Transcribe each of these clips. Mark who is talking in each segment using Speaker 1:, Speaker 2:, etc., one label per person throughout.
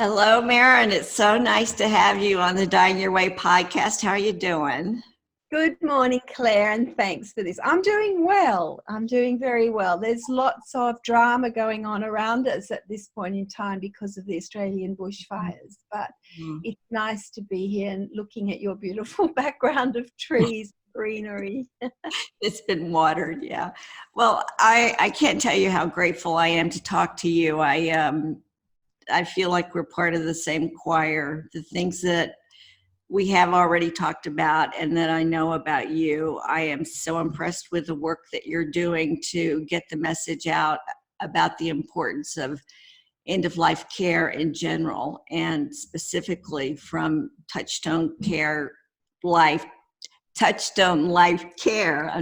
Speaker 1: Hello, Merran. It's so nice to have you on the Dying Your Way podcast. How are you doing?
Speaker 2: Good morning, Claire, and thanks for this. I'm doing well. I'm doing very well. There's lots of drama going on around us at this point in time because of the Australian bushfires, but
Speaker 1: Mm.
Speaker 2: it's nice to be here and looking at your beautiful background of trees, greenery.
Speaker 1: It's been watered, yeah. Well, I can't tell you how grateful I am to talk to you. I feel like we're part of the same choir. The things that we have already talked about and that I know about you, I am so impressed with the work that you're doing to get the message out about the importance of end of life care in general, and specifically from life touchstone life care,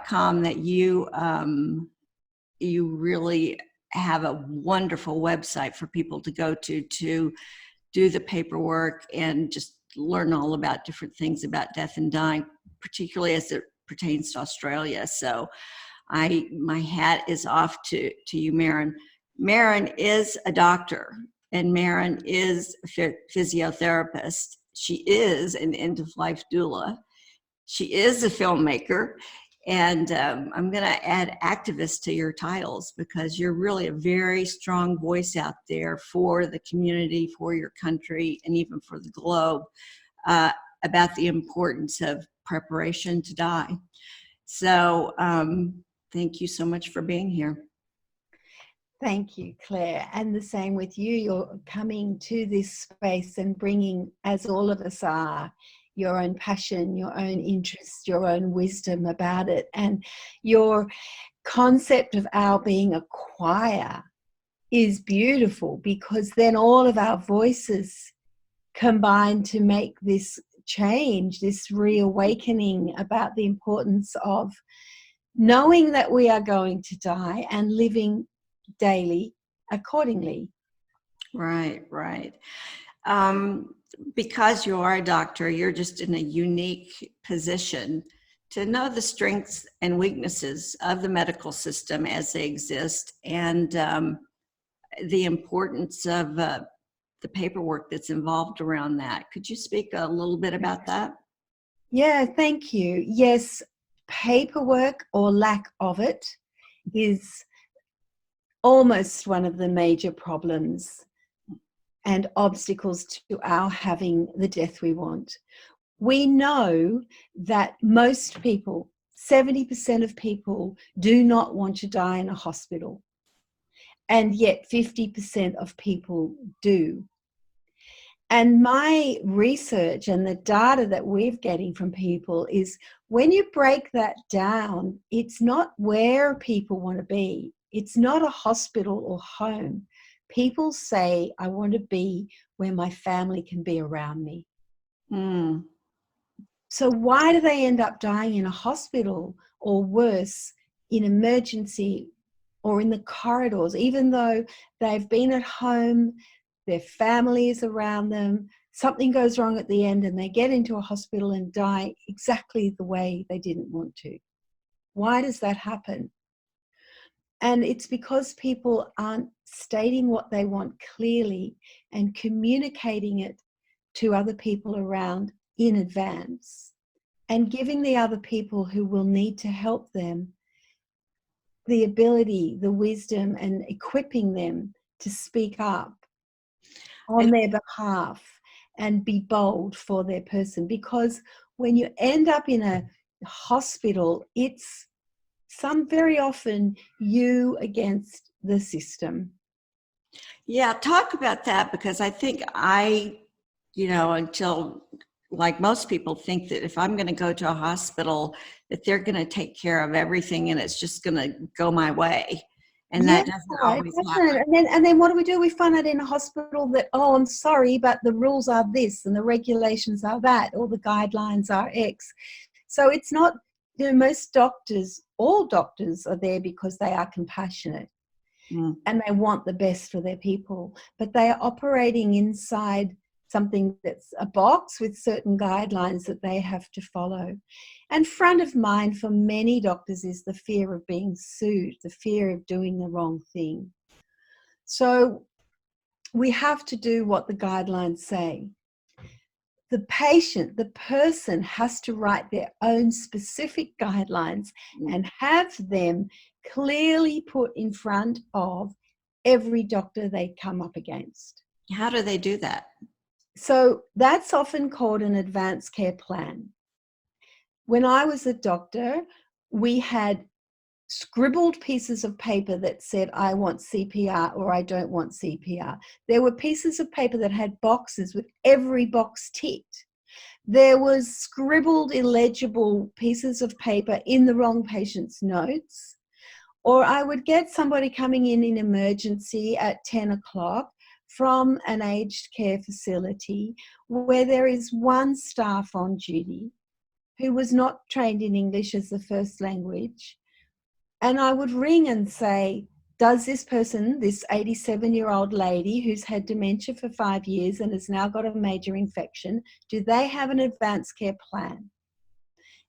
Speaker 1: .com, that you really have a wonderful website for people to go to do the paperwork and just learn all about different things about death and dying, particularly as it pertains to Australia. So my hat is off to you, Merran. Merran is a doctor, and Merran is a physiotherapist. She is an end-of-life doula. She is a filmmaker, and I'm going to add activist to your titles because you're really a very strong voice out there for the community, for your country, and even for the globe about the importance of preparation to die. So thank you so much for being here.
Speaker 2: Thank you, Claire. And the same with you. You're coming to this space and bringing, as all of us are, your own passion, your own interest, your own wisdom about it. And your concept of our being a choir is beautiful, because then all of our voices combine to make this change, this reawakening about the importance of knowing that we are going to die and living daily accordingly.
Speaker 1: Right. Because you are a doctor, you're just in a unique position to know the strengths and weaknesses of the medical system as they exist, and the importance of the paperwork that's involved around that. Could you speak a little bit about that?
Speaker 2: Yeah, thank you. Yes, paperwork or lack of it is almost one of the major problems and obstacles to our having the death we want. We know that most people, 70% of people, do not want to die in a hospital, and yet 50% of people do. And my research and the data that we're getting from people is, when you break that down, it's not where people want to be. It's not a hospital or home. People say, I want to be where my family can be around me.
Speaker 1: Mm.
Speaker 2: So why do they end up dying in a hospital, or worse, in emergency or in the corridors, even though they've been at home, their family is around them, something goes wrong at the end and they get into a hospital and die exactly the way they didn't want to? Why does that happen? And it's because people aren't stating what they want clearly and communicating it to other people around in advance, and giving the other people who will need to help them the ability, the wisdom, and equipping them to speak up on their behalf and be bold for their person. Because when you end up in a hospital, it's very often you against the system.
Speaker 1: Yeah, talk about that, because I think until, like most people, think that if I'm going to go to a hospital, that they're going to take care of everything and it's just going to go my way. And that doesn't always happen.
Speaker 2: And then what do? We find out in a hospital that, oh, I'm sorry, but the rules are this and the regulations are that, or the guidelines are X. So it's not, most doctors, all doctors are there because they are compassionate.
Speaker 1: Mm.
Speaker 2: And they want the best for their people, but they are operating inside something that's a box with certain guidelines that they have to follow. And front of mind for many doctors is the fear of being sued, the fear of doing the wrong thing. So we have to do what the guidelines say. The patient, the person has to write their own specific guidelines and have them clearly put in front of every doctor they come up against.
Speaker 1: How do they do that?
Speaker 2: So that's often called an advanced care plan. When I was a doctor, we had scribbled pieces of paper that said, I want CPR or I don't want CPR. There were pieces of paper that had boxes with every box ticked. There was scribbled illegible pieces of paper in the wrong patient's notes. Or I would get somebody coming in emergency at 10 o'clock from an aged care facility where there is one staff on duty who was not trained in English as the first language. And I would ring and say, does this person, this 87-year-old lady who's had dementia for 5 years and has now got a major infection, do they have an advanced care plan?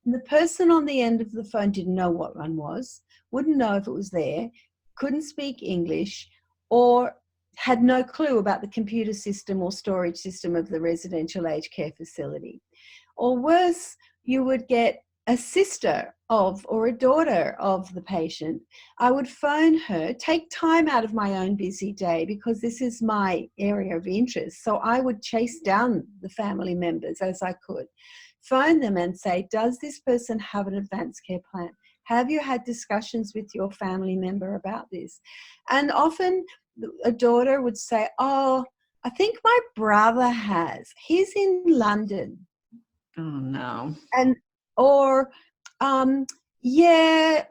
Speaker 2: And the person on the end of the phone didn't know what one was, wouldn't know if it was there, couldn't speak English, or had no clue about the computer system or storage system of the residential aged care facility. Or worse, you would get a sister of or a daughter of the patient. I would phone her, take time out of my own busy day because this is my area of interest. So I would chase down the family members as I could, phone them and say, does this person have an advanced care plan? Have you had discussions with your family member about this? And often a daughter would say, oh, I think my brother has. He's in London.
Speaker 1: Oh, no.
Speaker 2: And or yeah,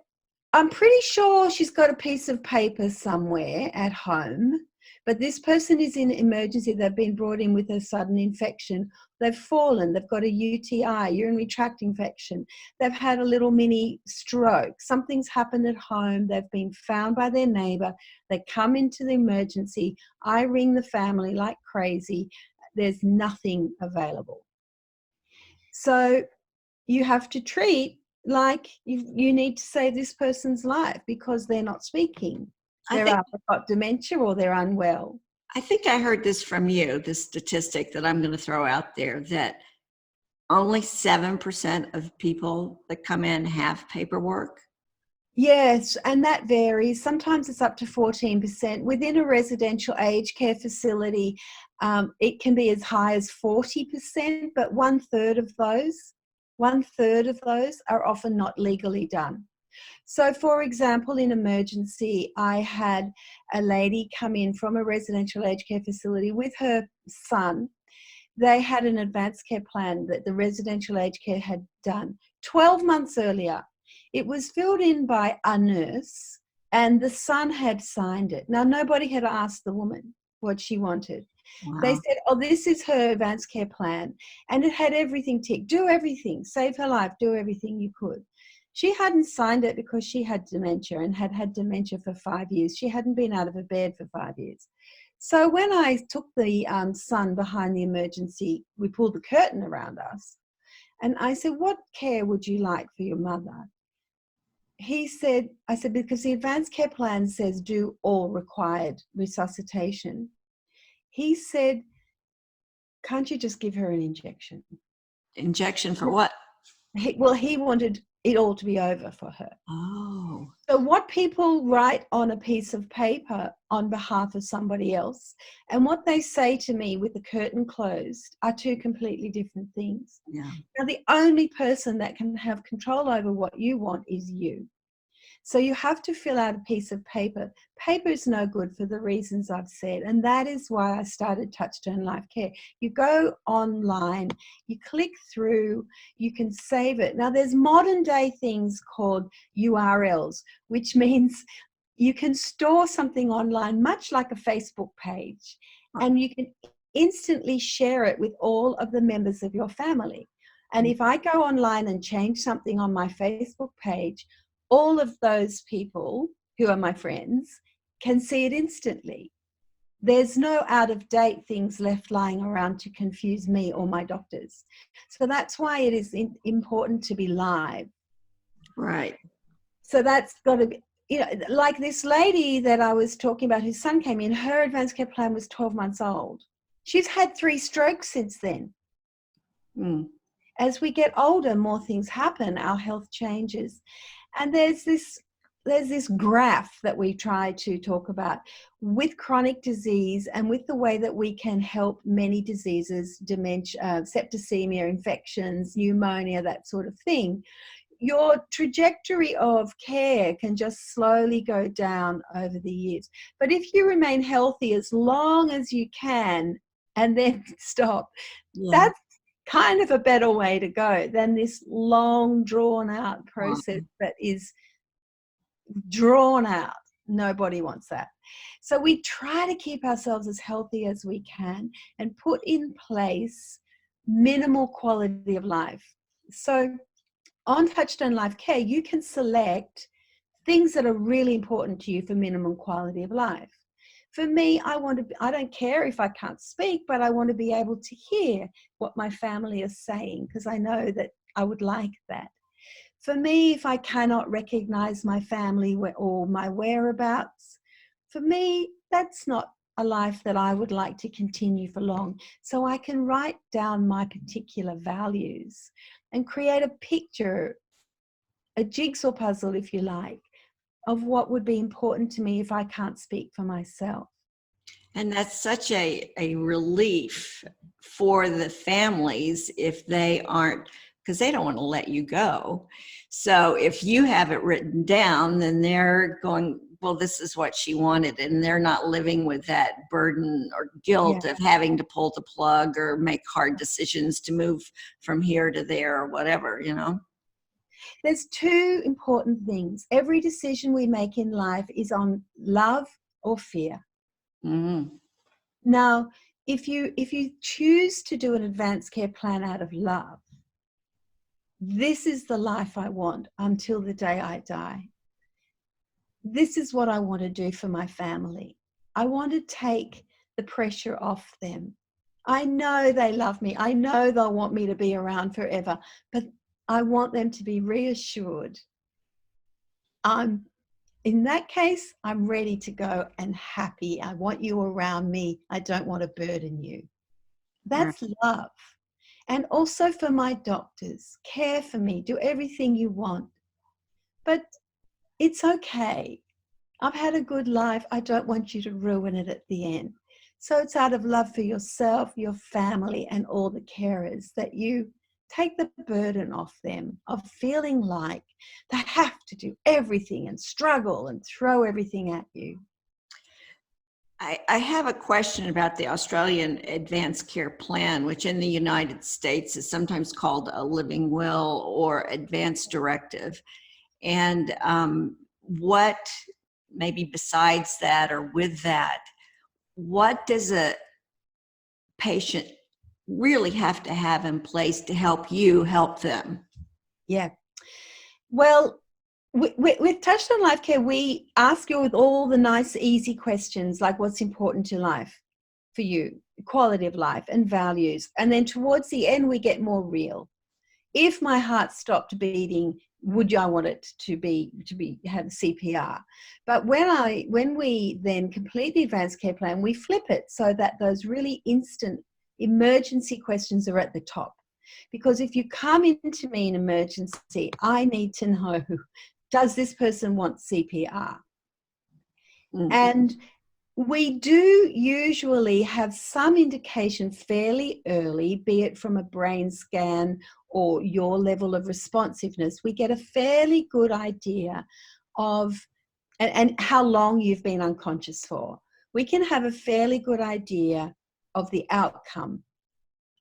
Speaker 2: I'm pretty sure she's got a piece of paper somewhere at home, but this person is in emergency. They've been brought in with a sudden infection. They've fallen. They've got a UTI, urinary tract infection. They've had a little mini stroke. Something's happened at home. They've been found by their neighbor. They come into the emergency. I ring the family like crazy. There's nothing available. So you have to treat like you need to save this person's life because they're not speaking. They're either got dementia or they're unwell.
Speaker 1: I think I heard this from you, this statistic that I'm going to throw out there, that only 7% of people that come in have paperwork.
Speaker 2: Yes, and that varies. Sometimes it's up to 14%. Within a residential aged care facility, it can be as high as 40%, but one third of those are often not legally done. So, for example, in emergency, I had a lady come in from a residential aged care facility with her son. They had an advanced care plan that the residential aged care had done 12 months earlier. It was filled in by a nurse and the son had signed it. Now, nobody had asked the woman what she wanted.
Speaker 1: Wow.
Speaker 2: They said, oh, this is her advanced care plan. And it had everything ticked. Do everything. Save her life. Do everything you could. She hadn't signed it because she had dementia and had had dementia for 5 years. She hadn't been out of her bed for 5 years. So when I took the son behind the emergency, we pulled the curtain around us. And I said, what care would you like for your mother? He said, I said, because the advanced care plan says do all required resuscitation. He said, can't you just give her an injection?
Speaker 1: Injection for what?
Speaker 2: He wanted it all to be over for her.
Speaker 1: Oh.
Speaker 2: So what people write on a piece of paper on behalf of somebody else and what they say to me with the curtain closed are two completely different things.
Speaker 1: Yeah.
Speaker 2: Now, the only person that can have control over what you want is you. So you have to fill out a piece of paper. Paper is no good for the reasons I've said, and that is why I started Touchstone Life Care. You go online, you click through, you can save it. Now, there's modern day things called URLs, which means you can store something online, much like a Facebook page, and you can instantly share it with all of the members of your family. And if I go online and change something on my Facebook page, all of those people who are my friends can see it instantly. There's no out-of-date things left lying around to confuse me or my doctors. So that's why it is important to be live.
Speaker 1: Right.
Speaker 2: So that's got to be, you know, like this lady that I was talking about, whose son came in, her advanced care plan was 12 months old. She's had 3 strokes since then.
Speaker 1: Mm.
Speaker 2: As we get older, more things happen, our health changes. And there's this graph that we try to talk about with chronic disease and with the way that we can help many diseases, dementia, septicemia, infections, pneumonia, that sort of thing. Your trajectory of care can just slowly go down over the years. But if you remain healthy as long as you can and then stop,
Speaker 1: Yeah.
Speaker 2: that's kind of a better way to go than this long, drawn-out process that is drawn out. Nobody wants that. So we try to keep ourselves as healthy as we can and put in place minimal quality of life. So on Touchstone Life Care, you can select things that are really important to you for minimum quality of life. For me, I don't care if I can't speak, but I want to be able to hear what my family is saying, because I know that I would like that. For me, if I cannot recognize my family or my whereabouts, for me, that's not a life that I would like to continue for long. So I can write down my particular values and create a picture, a jigsaw puzzle, if you like, of what would be important to me if I can't speak for myself.
Speaker 1: And that's such a relief for the families if they aren't, because they don't want to let you go. So if you have it written down, then they're going, well, this is what she wanted. And they're not living with that burden or guilt of having to pull the plug or make hard decisions to move from here to there or whatever, you know?
Speaker 2: There's 2 important things. Every decision we make in life is on love or fear.
Speaker 1: Mm-hmm.
Speaker 2: Now, if you choose to do an advanced care plan out of love, this is the life I want until the day I die. This is what I want to do for my family. I want to take the pressure off them. I know they love me. I know they'll want me to be around forever, but I want them to be reassured. In that case, I'm ready to go and happy. I want you around me. I don't want to burden you. That's love. And also for my doctors, care for me, do everything you want. But it's okay. I've had a good life. I don't want you to ruin it at the end. So it's out of love for yourself, your family, and all the carers that you take the burden off them of feeling like they have to do everything and struggle and throw everything at you.
Speaker 1: I have a question about the Australian Advanced Care Plan, which in the United States is sometimes called a living will or advance directive. And what, maybe besides that or with that, what does a patient really have to have in place to help you help them?
Speaker 2: Yeah. Well, with Touchstone Life Care, we ask you with all the nice, easy questions like what's important to life for you, quality of life and values. And then towards the end, we get more real. If my heart stopped beating, would I want it to have CPR? But when we then complete the advanced care plan, we flip it so that those really instant emergency questions are at the top. Because if you come into me in emergency, I need to know, does this person want CPR?
Speaker 1: Mm-hmm.
Speaker 2: And we do usually have some indication fairly early, be it from a brain scan or your level of responsiveness. We get a fairly good idea of and how long you've been unconscious for. We can have a fairly good idea of the outcome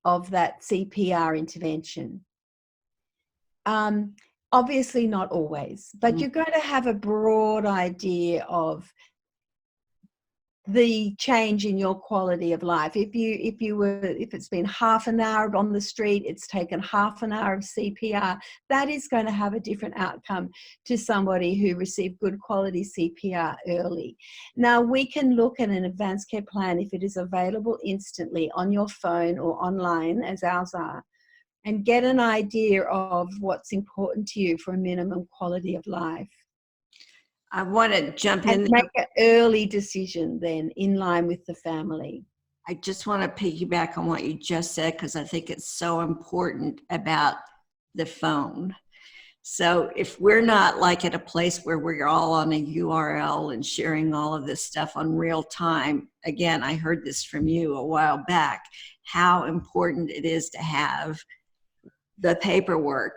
Speaker 2: of that CPR intervention. Obviously not always, but you're going to have a broad idea of the change in your quality of life. If it's been half an hour on the street, it's taken half an hour of CPR, that is going to have a different outcome to somebody who received good quality CPR early. Now, we can look at an advanced care plan if it is available instantly on your phone or online, as ours are, and get an idea of what's important to you for a minimum quality of life.
Speaker 1: I want to jump in
Speaker 2: and
Speaker 1: there.
Speaker 2: make an early decision then in line with the family.
Speaker 1: I just want to piggyback on what you just said, because I think it's so important about the phone. So if we're not like at a place where we're all on a URL and sharing all of this stuff on real time, again, I heard this from you a while back, how important it is to have the paperwork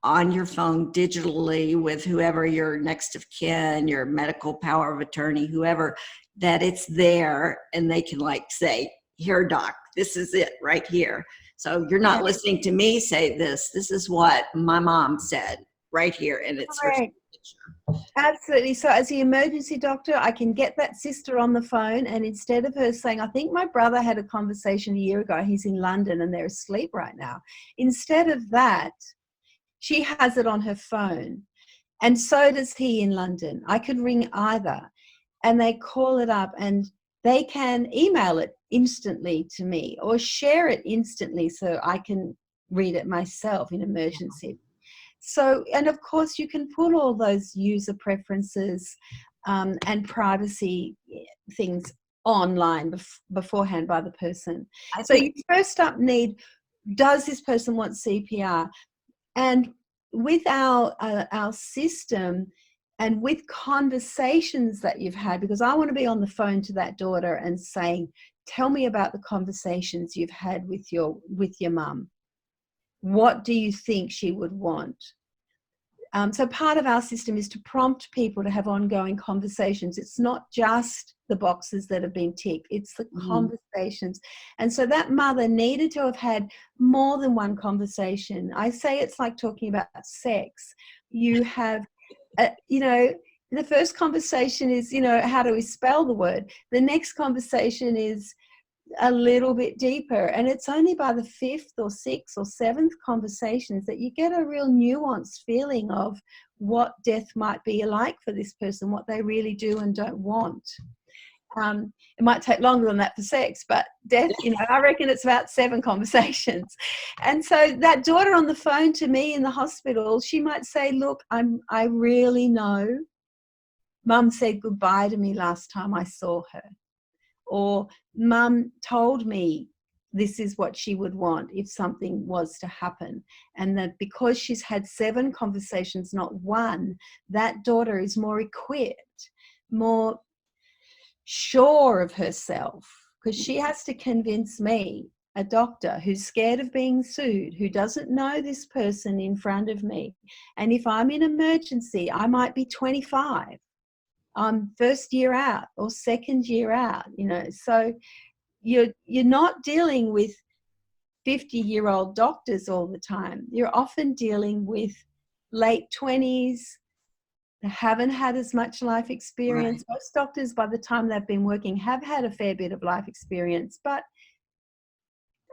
Speaker 1: on your phone digitally with whoever your next of kin, your medical power of attorney, whoever, that it's there and they can like say, here, doc, this is it right here. So you're not listening to me say this. This is what my mom said right here. And it's her signature.
Speaker 2: Absolutely. So as the emergency doctor, I can get that sister on the phone, and instead of her saying, I think my brother had a conversation a year ago, he's in London and they're asleep right now. Instead of that, she has it on her phone. And so does he in London. I could ring either, and they call it up and they can email it instantly to me or share it instantly so I can read it myself in emergency. So, and of course, you can put all those user preferences and privacy things online beforehand by the person. So you first up need, does this person want CPR? And with our system and with conversations that you've had, because I want to be on the phone to that daughter and saying, tell me about the conversations you've had with your mum. What do you think she would want? So part of our system is to prompt people to have ongoing conversations. It's not just the boxes that have been ticked, it's the conversations. And so that mother needed to have had more than one conversation. I say it's like talking about sex. You have, the first conversation is, how do we spell the word? The next conversation is a little bit deeper, and it's only by the fifth or sixth or seventh conversations that you get a real nuanced feeling of what death might be like for this person, what they really do and don't want. It might take longer than that for sex, but death, I reckon it's about 7 conversations. And so that daughter on the phone to me in the hospital, she might say, look, I really know Mum said goodbye to me last time I saw her. Or Mum told me this is what she would want if something was to happen. And that because she's had 7 conversations, not one, that daughter is more equipped, more sure of herself, because she has to convince me, a doctor who's scared of being sued, who doesn't know this person in front of me. And if I'm in emergency, I might be 25. I'm first year out or second year out, so you're not dealing with 50-year-old doctors all the time. You're often dealing with late 20s, haven't had as much life experience. Right. Most doctors, by the time they've been working, have had a fair bit of life experience, but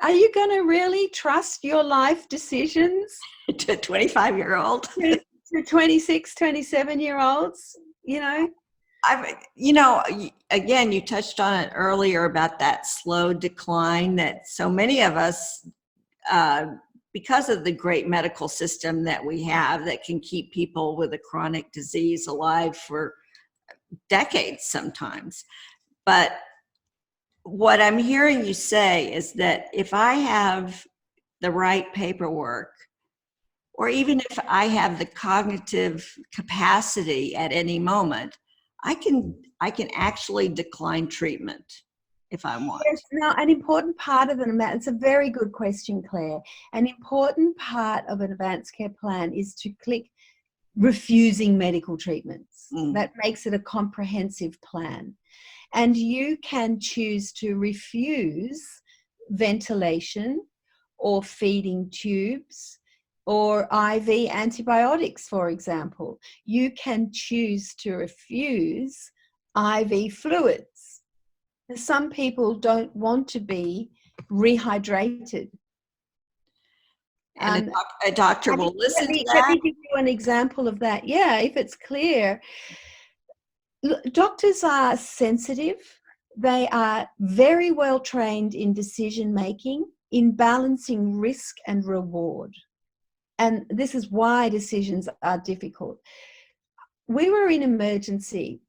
Speaker 2: are you going to really trust your life decisions
Speaker 1: to a 25-year-old?
Speaker 2: to 26, 27-year-olds,
Speaker 1: Again, you touched on it earlier about that slow decline that so many of us, because of the great medical system that we have that can keep people with a chronic disease alive for decades sometimes. But what I'm hearing you say is that if I have the right paperwork, or even if I have the cognitive capacity at any moment, I can actually decline treatment if I want.
Speaker 2: Yes, now an important part of it's a very good question, Claire. An important part of an advanced care plan is to click refusing medical treatments. That makes it a comprehensive plan. And you can choose to refuse ventilation or feeding tubes or IV antibiotics, for example. You can choose to refuse IV fluids. Some people don't want to be rehydrated.
Speaker 1: And a doctor will listen to that?
Speaker 2: Let me give you an example of that. Yeah, if it's clear. Doctors are sensitive. They are very well trained in decision making, in balancing risk and reward. And this is why decisions are difficult. we were in emergency.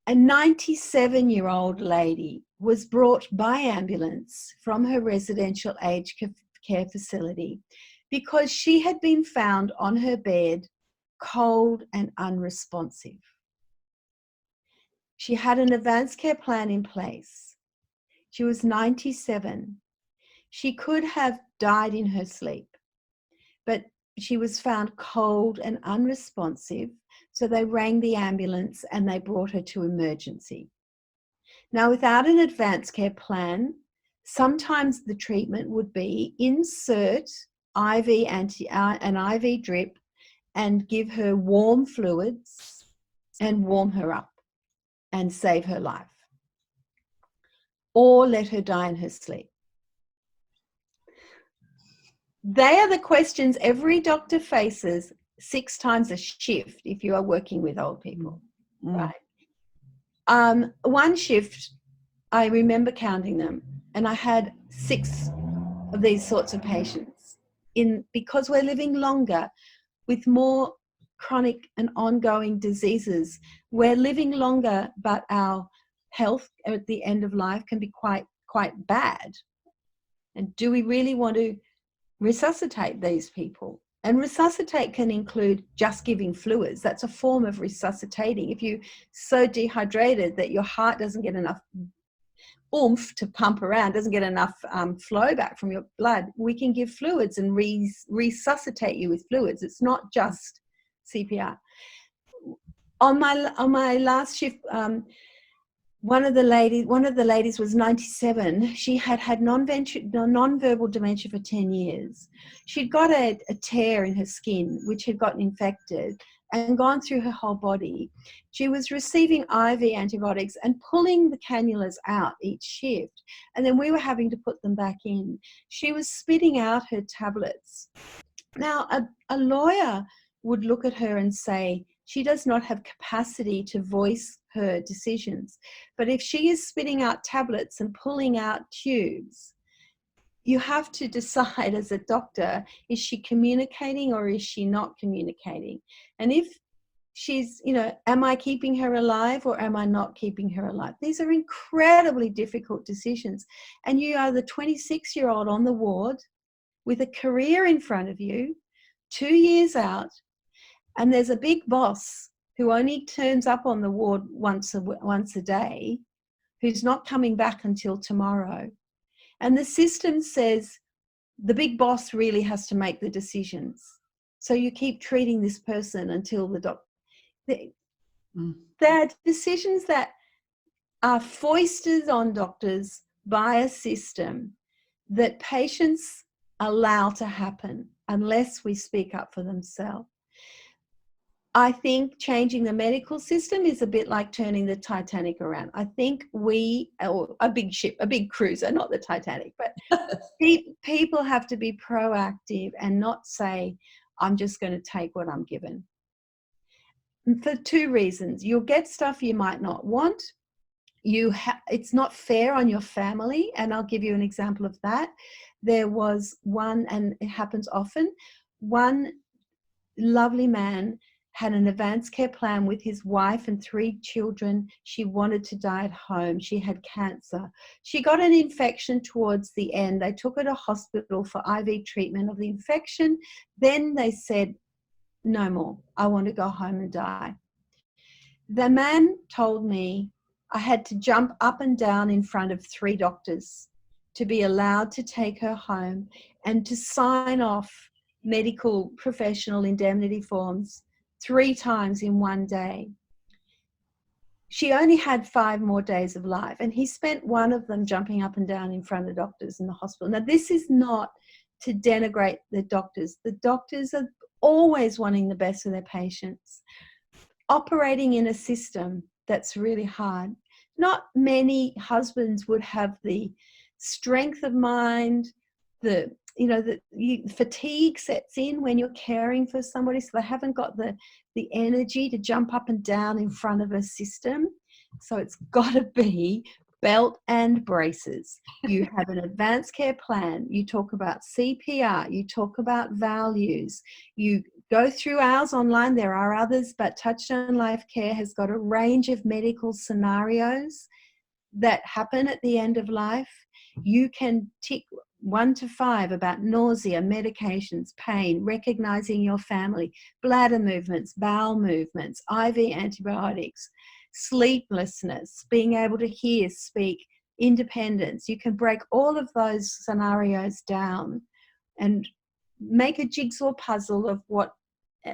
Speaker 2: A 97-year-old lady was brought by ambulance from her residential aged care facility because she had been found on her bed cold and unresponsive. She had an advanced care plan in place. She was 97. She could have died in her sleep, but she was found cold and unresponsive, so they rang the ambulance and they brought her to emergency. Now, without an advanced care plan, sometimes the treatment would be insert an IV drip and give her warm fluids and warm her up and save her life, or let her die in her sleep. They are the questions every doctor faces 6 times a shift if you are working with old people, right? One shift, I remember counting them, and I had 6 of these sorts of patients because we're living longer with more chronic and ongoing diseases. We're living longer, but our health at the end of life can be quite bad. And do we really want to resuscitate these people? And resuscitate can include just giving fluids. That's a form of resuscitating. If you're so dehydrated that your heart doesn't get enough oomph to pump around, doesn't get enough flow back from your blood, we can give fluids and resuscitate you with fluids. It's not just CPR. On my last shift, one of the ladies was 97. She had nonverbal dementia for 10 years. She'd got a tear in her skin, which had gotten infected and gone through her whole body. She was receiving IV antibiotics and pulling the cannulas out each shift. And then we were having to put them back in. She was spitting out her tablets. Now, a lawyer would look at her and say, she does not have capacity to voice her decisions. But if she is spitting out tablets and pulling out tubes, you have to decide as a doctor, is she communicating or is she not communicating? And if she's, am I keeping her alive or am I not keeping her alive? These are incredibly difficult decisions. And you are the 26-year-old on the ward with a career in front of you, 2 years out, and there's a big boss who only turns up on the ward once a day, who's not coming back until tomorrow. And the system says the big boss really has to make the decisions. So you keep treating this person until the doctor. There are decisions that are foisted on doctors by a system that patients allow to happen unless we speak up for themselves. I think changing the medical system is a bit like turning the Titanic around. I think a big ship, a big cruiser, not the Titanic, but people have to be proactive and not say, I'm just going to take what I'm given. For 2 reasons. You'll get stuff you might not want. It's not fair on your family, and I'll give you an example of that. There was one, and it happens often, one lovely man had an advanced care plan with his wife and 3 children. She wanted to die at home. She had cancer. She got an infection towards the end. They took her to hospital for IV treatment of the infection. Then they said, no more. I want to go home and die. The man told me I had to jump up and down in front of 3 doctors to be allowed to take her home and to sign off medical professional indemnity forms 3 times in one day. She only had 5 more days of life, and he spent one of them jumping up and down in front of doctors in the hospital. Now, this is not to denigrate the doctors. The doctors are always wanting the best for their patients, operating in a system that's really hard. Not many husbands would have the strength of mind, fatigue sets in when you're caring for somebody, so they haven't got the energy to jump up and down in front of a system. So it's got to be belt and braces. You have an advanced care plan. You talk about CPR. You talk about values. You go through ours online. There are others, but Touchstone Life Care has got a range of medical scenarios that happen at the end of life. You can tick 1 to 5 about nausea, medications, pain, recognizing your family, bladder movements, bowel movements, IV antibiotics, sleeplessness, being able to hear, speak, independence. You can break all of those scenarios down and make a jigsaw puzzle of what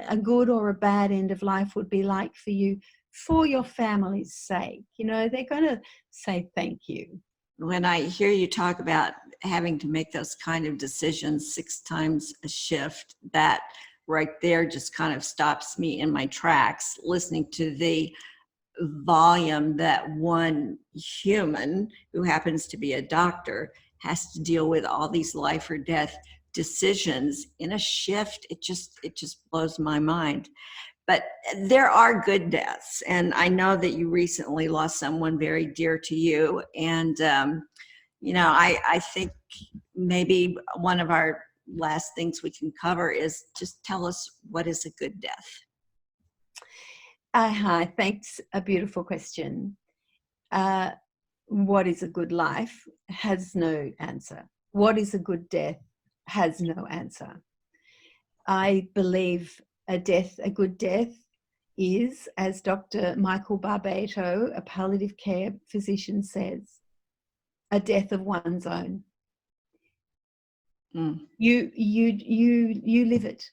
Speaker 2: a good or a bad end of life would be like for you, for your family's sake. You know, they're going to say thank you.
Speaker 1: When I hear you talk about having to make those kind of decisions 6 times a shift, that right there just kind of stops me in my tracks, listening to the volume that one human who happens to be a doctor has to deal with, all these life or death decisions in a shift. It just blows my mind. But there are good deaths, and I know that you recently lost someone very dear to you, and you know, I think maybe one of our last things we can cover is just tell us, what is a good death?
Speaker 2: Hi, thanks. A beautiful question. What is a good life has no answer. What is a good death has no answer. I believe a good death is, as Dr. Michael Barbato, a palliative care physician, says, a death of one's own.
Speaker 1: Mm.
Speaker 2: You live it.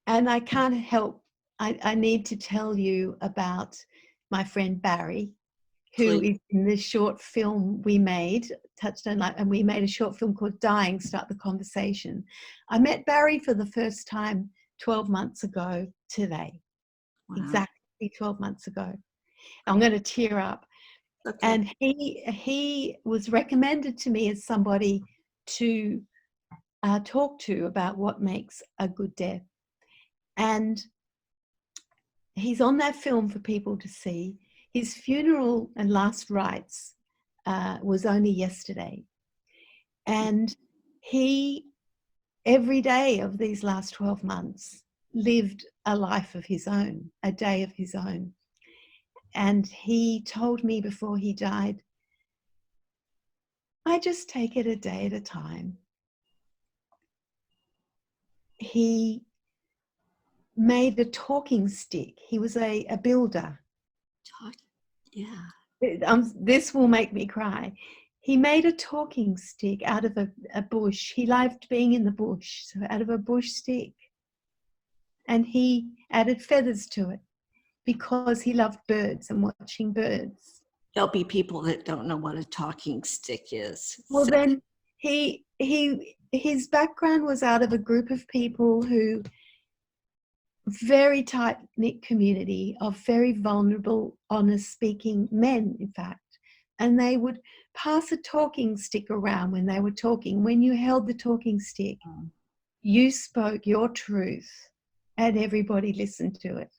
Speaker 2: And I can't help, I need to tell you about my friend Barry, who
Speaker 1: Please.
Speaker 2: is in the short film we made, Touchstone Life, and we made a short film called Dying, Start the Conversation. I met Barry for the first time 12 months ago today.
Speaker 1: Wow.
Speaker 2: Exactly 12 months ago. I'm going to tear up.
Speaker 1: Okay.
Speaker 2: And he was recommended to me as somebody to talk to about what makes a good death. And he's on that film for people to see. His funeral and last rites was only yesterday. And he, every day of these last 12 months, lived a life of his own, a day of his own. And he told me before he died, I just take it a day at a time. He made a talking stick. He was a builder.
Speaker 1: Yeah.
Speaker 2: This will make me cry. He made a talking stick out of a bush. He loved being in the bush, so out of a bush stick. And he added feathers to it because he loved birds and watching birds.
Speaker 1: There'll be people that don't know what a talking stick is.
Speaker 2: Well,
Speaker 1: So,
Speaker 2: then his background was out of a group of people who, very tight-knit community of very vulnerable, honest-speaking men, in fact. And they would pass a talking stick around when they were talking. When you held the talking stick, you spoke your truth and everybody listened to it.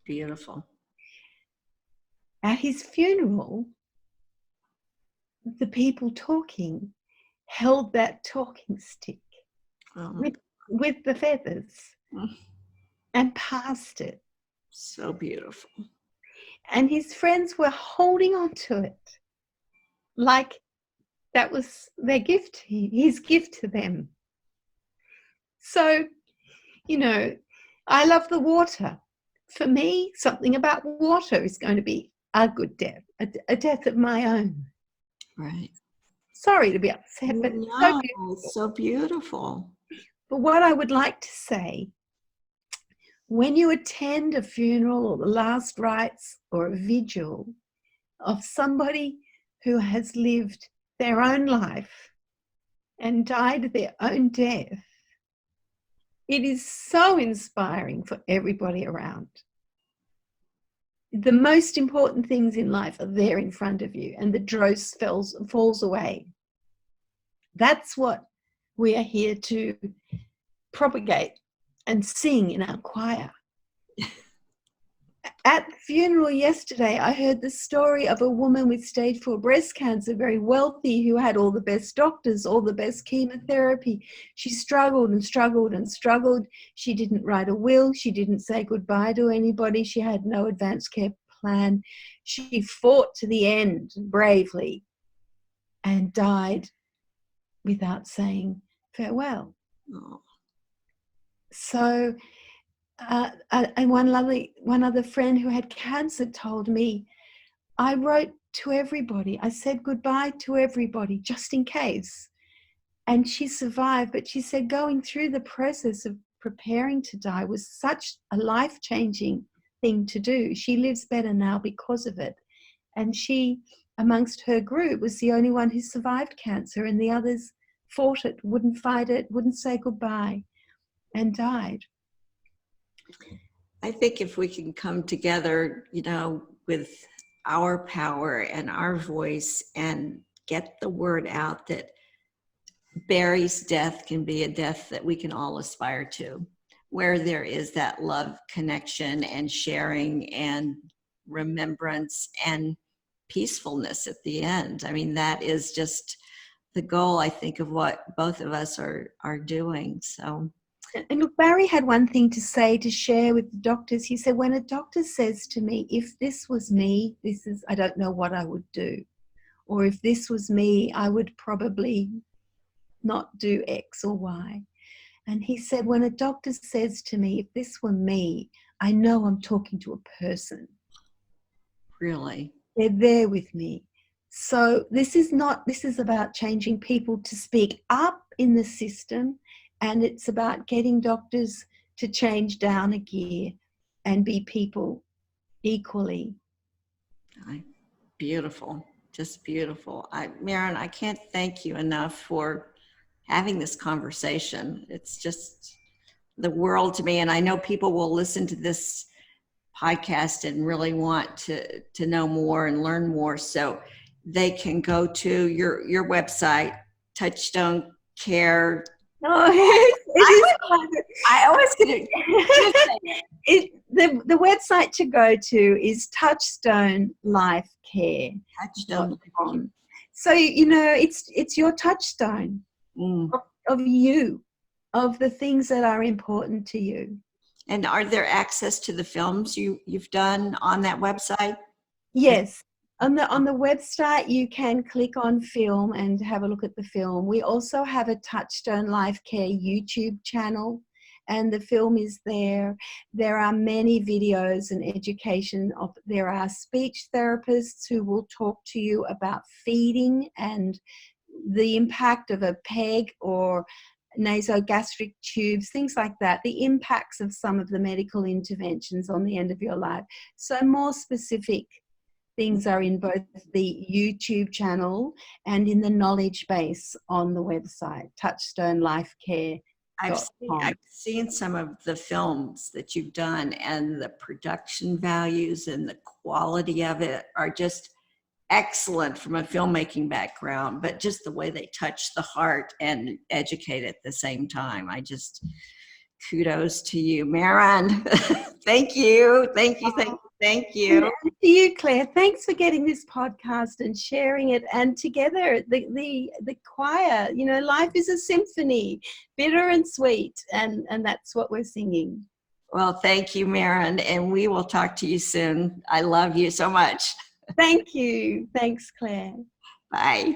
Speaker 1: beautiful.
Speaker 2: At his funeral, the people talking held that talking stick with the feathers and passed it.
Speaker 1: So beautiful.
Speaker 2: And his friends were holding on to it like that was their gift, his gift to them. So, you know, I love the water. For me, something about water is going to be a good death, a death of my own.
Speaker 1: Right.
Speaker 2: Sorry to be upset, but
Speaker 1: No, it's so beautiful.
Speaker 2: But what I would like to say, when you attend a funeral or the last rites or a vigil of somebody who has lived their own life and died their own death, it is so inspiring for everybody around. The most important things in life are there in front of you, and the dross falls away. That's what we are here to propagate and sing in our choir. At the funeral yesterday, I heard the story of a woman with stage 4 breast cancer, very wealthy, who had all the best doctors, all the best chemotherapy. She struggled and struggled and struggled. She didn't write a will. She didn't say goodbye to anybody. She had no advanced care plan. She fought to the end bravely and died without saying farewell.
Speaker 1: Oh.
Speaker 2: So, and one other friend who had cancer told me, I wrote to everybody. I said goodbye to everybody just in case. And she survived, but she said going through the process of preparing to die was such a life-changing thing to do. She lives better now because of it. And she, amongst her group, was the only one who survived cancer, and the others fought it, wouldn't fight it, wouldn't say goodbye, and died.
Speaker 1: I think if we can come together, with our power and our voice and get the word out that Barry's death can be a death that we can all aspire to, where there is that love, connection, and sharing and remembrance and peacefulness at the end. I mean, that is just the goal, I think, of what both of us are doing. So.
Speaker 2: And look, Barry had one thing to say, to share with the doctors. He said, when a doctor says to me, if this was me, I don't know what I would do. Or if this was me, I would probably not do X or Y. And he said, when a doctor says to me, if this were me, I know I'm talking to a person.
Speaker 1: Really?
Speaker 2: They're there with me. So this is about changing people to speak up in the system. And it's about getting doctors to change down a gear and be people equally.
Speaker 1: Beautiful, just beautiful. Merran, I can't thank you enough for having this conversation. It's just the world to me. And I know people will listen to this podcast and really want to know more and learn more. So they can go to your website, Touchstone Care. I always get
Speaker 2: it. The website to go to is Touchstone Life Care.
Speaker 1: Touchstone.
Speaker 2: So it's your touchstone of you, of the things that are important to you.
Speaker 1: And are there access to the films you've done on that website?
Speaker 2: Yes. On the website, you can click on film and have a look at the film. We also have a Touchstone Life Care YouTube channel, and the film is there. There are many videos and education. There are speech therapists who will talk to you about feeding and the impact of a PEG or nasogastric tubes, things like that, the impacts of some of the medical interventions on the end of your life. So more specific things are in both the YouTube channel and in the knowledge base on the website, Touchstone Life Care.
Speaker 1: I've seen some of the films that you've done, and the production values and the quality of it are just excellent from a filmmaking background, but just the way they touch the heart and educate at the same time. Kudos to you, Merran. Thank you. And
Speaker 2: to you, Claire. Thanks for getting this podcast and sharing it. And together, the choir, life is a symphony, bitter and sweet. And that's what we're singing.
Speaker 1: Well, thank you, Merran. And we will talk to you soon. I love you so much.
Speaker 2: Thank you. Thanks, Claire.
Speaker 1: Bye.